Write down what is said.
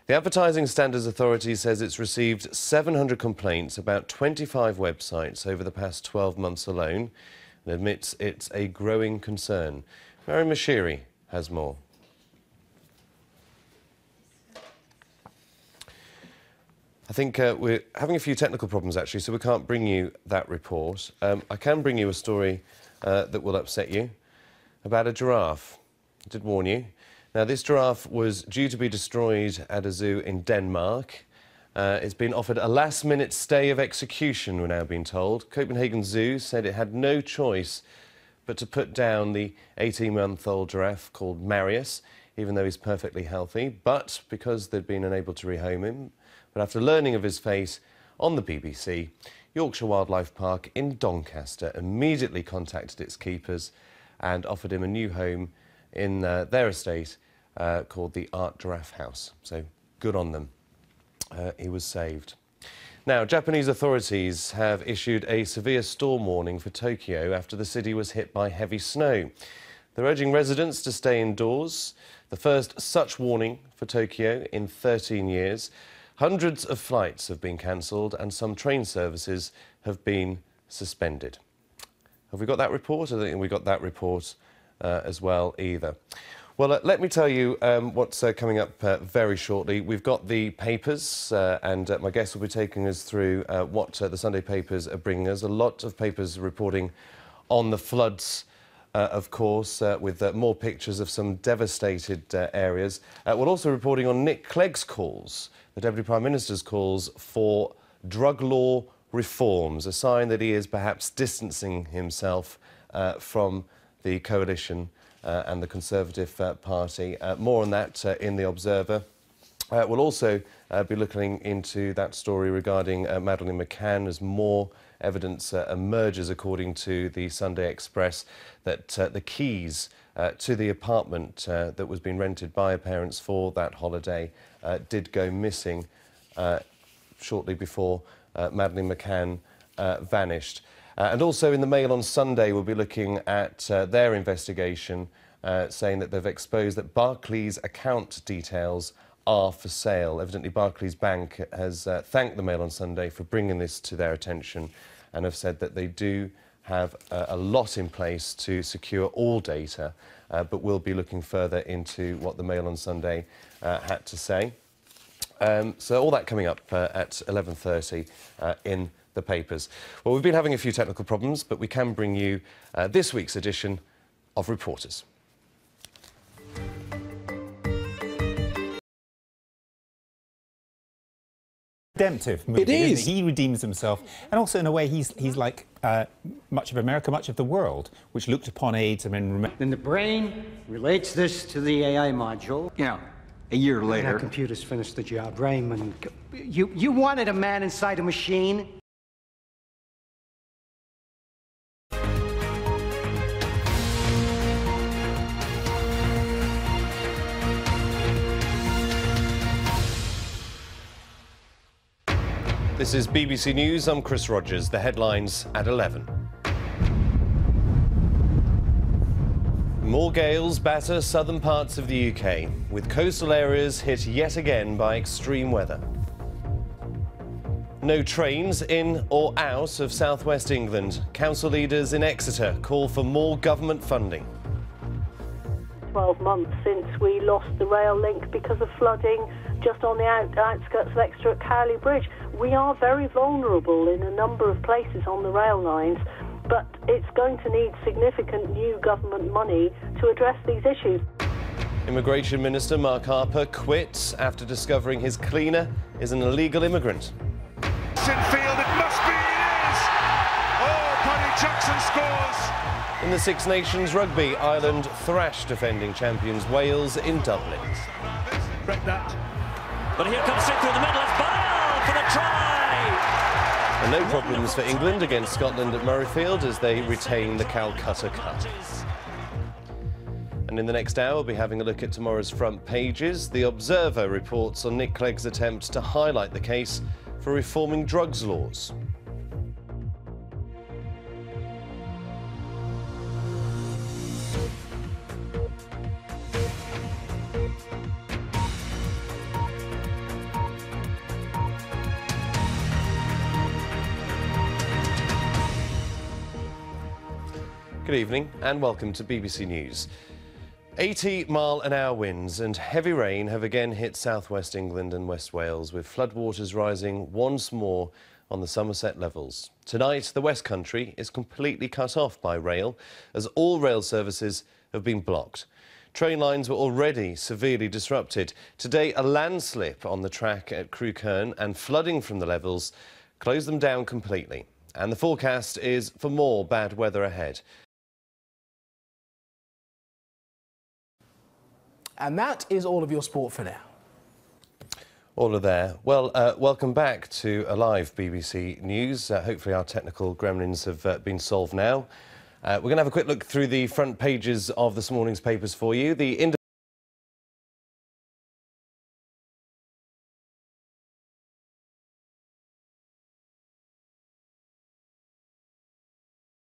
The Advertising Standards Authority says it's received 700 complaints about 25 websites over the past 12 months alone and admits it's a growing concern. Mary Mashiri has more. I think we're having a few technical problems, actually, so we can't bring you that report. I can bring you a story that will upset you about a giraffe. I did warn you. Now, this giraffe was due to be destroyed at a zoo in Denmark. It's been offered a last-minute stay of execution, we're now being told. Copenhagen Zoo said it had no choice but to put down the 18-month-old giraffe called Marius, even though he's perfectly healthy, but because they'd been unable to rehome him. But after learning of his fate on the BBC, Yorkshire Wildlife Park in Doncaster immediately contacted its keepers and offered him a new home in their estate called the Art Giraffe House. So good on them. He was saved. Now, Japanese authorities have issued a severe storm warning for Tokyo after the city was hit by heavy snow. They're urging residents to stay indoors. The first such warning for Tokyo in 13 years. Hundreds of flights have been cancelled and some train services have been suspended. Have we got that report? I don't think we got that report as well either. Well, let me tell you what's coming up very shortly. We've got the papers and my guest will be taking us through what the Sunday papers are bringing us. A lot of papers reporting on the floods, of course, with more pictures of some devastated areas. We're also reporting on Nick Clegg's calls, the Deputy Prime Minister's calls for drug law reforms, a sign that he is perhaps distancing himself from the coalition and the Conservative Party. More on that in The Observer. We'll also be looking into that story regarding Madeleine McCann as more evidence emerges, according to the Sunday Express, that the keys to the apartment that was being rented by her parents for that holiday did go missing shortly before Madeleine McCann vanished. And also in the Mail on Sunday, we'll be looking at their investigation, saying that they've exposed that Barclays' account details are for sale. Evidently, Barclays Bank has thanked the Mail on Sunday for bringing this to their attention and have said that they do have a lot in place to secure all data, but we'll be looking further into what the Mail on Sunday had to say. So all that coming up at 11:30 in the papers. Well, we've been having a few technical problems, but we can bring you this week's edition of Reporters. Redemptive movie. It is. Isn't it? He redeems himself, and also in a way he's like much of America, much of the world, which looked upon AIDS. I mean, Then the brain relates this to the AI module. Yeah, a year later. Now computers finished the job. Raymond, you wanted a man inside a machine? This is BBC News. I'm Chris Rogers. The headlines at 11. More gales batter southern parts of the UK, with coastal areas hit yet again by extreme weather. No trains in or out of southwest England. Council leaders in Exeter call for more government funding. 12 months since we lost the rail link because of flooding just on the outskirts of Exeter at Cowley Bridge. We are very vulnerable in a number of places on the rail lines, but it's going to need significant new government money to address these issues. Immigration Minister Mark Harper quits after discovering his cleaner is an illegal immigrant. Field, it must be, it is! Oh, Paddy Jackson scores! In the Six Nations rugby, Ireland thrashed defending champions Wales in Dublin. Break that. But here comes Sid through the middle, it's Bale for the try! And no problems for England against Scotland at Murrayfield as they retain the Calcutta Cup. And in the next hour, we'll be having a look at tomorrow's front pages. The Observer reports on Nick Clegg's attempt to highlight the case for reforming drugs laws. Good evening and welcome to BBC News. 80-mile-an-hour winds and heavy rain have again hit southwest England and West Wales, with floodwaters rising once more on the Somerset levels. Tonight, the West Country is completely cut off by rail, as all rail services have been blocked. Train lines were already severely disrupted. Today, a landslip on the track at Crewkerne and flooding from the levels closed them down completely. And the forecast is for more bad weather ahead. And that is all of your sport for now. All are there. Well, welcome back to a live BBC News. Hopefully our technical gremlins have been solved now. We're going to have a quick look through the front pages of this morning's papers for you. The